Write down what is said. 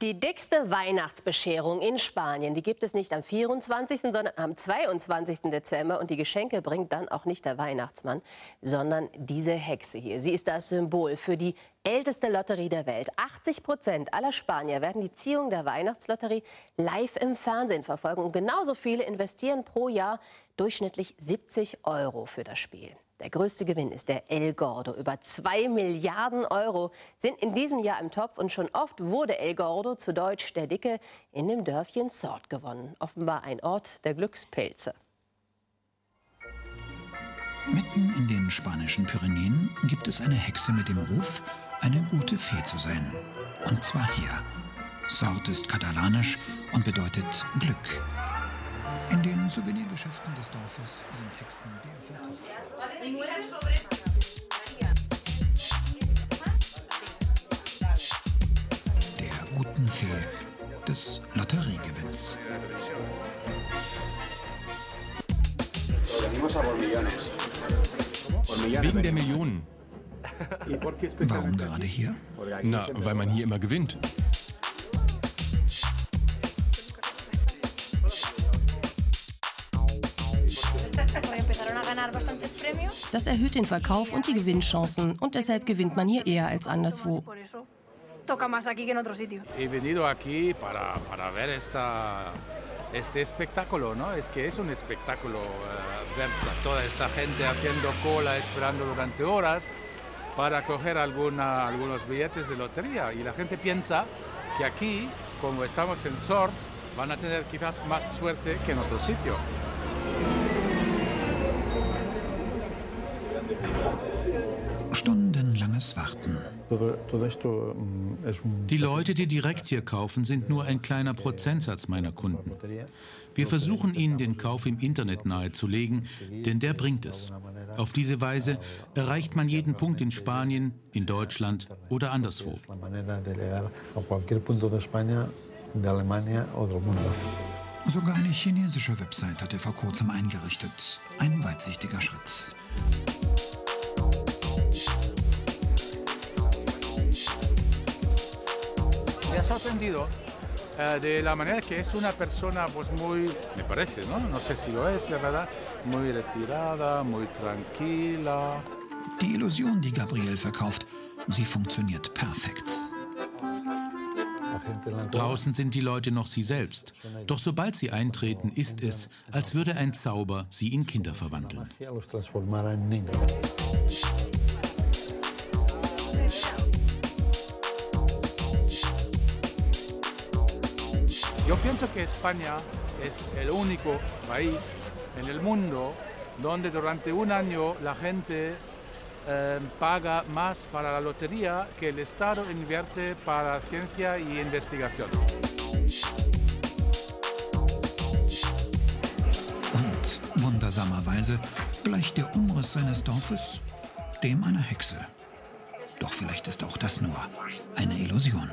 Die dickste Weihnachtsbescherung in Spanien, die gibt es nicht am 24., sondern am 22. Dezember. Und die Geschenke bringt dann auch nicht der Weihnachtsmann, sondern diese Hexe hier. Sie ist das Symbol für die älteste Lotterie der Welt. 80% aller Spanier werden die Ziehung der Weihnachtslotterie live im Fernsehen verfolgen. Und genauso viele investieren pro Jahr durchschnittlich 70 € für das Spiel. Der größte Gewinn ist der El Gordo. Über 2 Milliarden € sind in diesem Jahr im Topf. Und schon oft wurde El Gordo, zu Deutsch der Dicke, in dem Dörfchen Sort gewonnen. Offenbar ein Ort der Glückspilze. Mitten in den spanischen Pyrenäen gibt es eine Hexe mit dem Ruf, eine gute Fee zu sein. Und zwar hier. Sort ist katalanisch und bedeutet Glück. In den Souvenirgeschäften des Dorfes sind Hexen der Verkaufsschlager. Der guten Fee des Lotteriegewinns. Wegen der Millionen. Warum gerade hier? Na, weil man hier immer gewinnt. Das erhöht den Verkauf und die Gewinnchancen und deshalb gewinnt man hier eher als anderswo. He venido aquí para ver este espectáculo, ¿no? Es que es un espectáculo ver toda esta gente haciendo cola, esperando durante horas para coger algunos billetes de lotería. Y la gente piensa que aquí, como estamos en Sort, van a tener quizás más suerte que en otro sitio. Stundenlanges Warten. Die Leute, die direkt hier kaufen, sind nur ein kleiner Prozentsatz meiner Kunden. Wir versuchen ihnen den Kauf im Internet nahezulegen, denn der bringt es. Auf diese Weise erreicht man jeden Punkt in Spanien, in Deutschland oder anderswo. Sogar eine chinesische Website hat er vor kurzem eingerichtet. Ein weitsichtiger Schritt. Me ha sorprendido de la manera que es una persona, pues muy, me parece, ¿no? No sé si lo es, la verdad, muy retirada, muy tranquila. Die Illusion, die Gabriel verkauft, sie funktioniert perfekt. Draußen sind die Leute noch sie selbst. Doch sobald sie eintreten, ist es, als würde ein Zauber sie in Kinder verwandeln. Yo pienso que España es el único país en el mundo donde durante un año la gente paga más para la lotería que el Estado invierte para ciencia y investigación. Und wundersamerweise gleicht der Umriss seines Dorfes dem einer Hexe. Doch vielleicht ist auch das nur eine Illusion.